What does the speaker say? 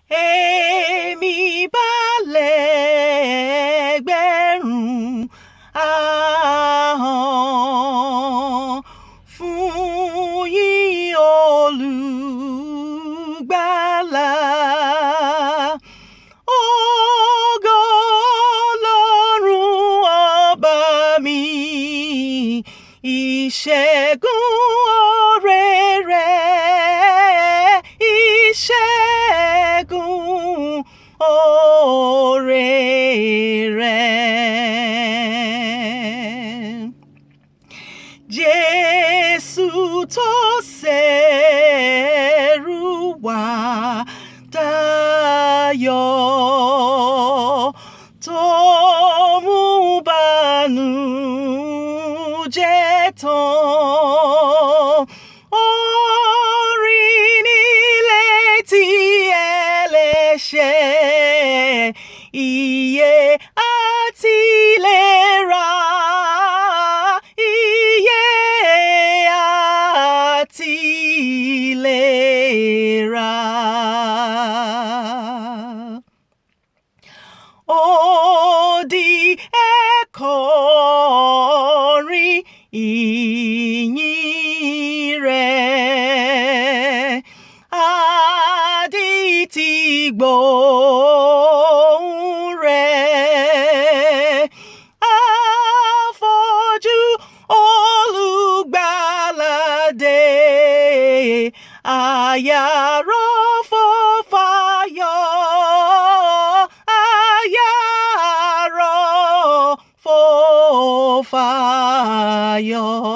èmi balẹ̀ ẹgbẹ̀rún ahọ́n fún yín Olùgbàlà. Ogo Olorun Oba mi, Isegun Ore Re, Isegun Ore Re. Jesu tó seru wá dayọ̀, tó mú banuje tán. Orin nílé tí elese, iye àti ìlera, iye àti ìlera. Odi korin iyin rẹ̀, Aditi gbohun rẹ̀, Afoju Olugbala dé, Ayaro Ayaro fo fayọ̀.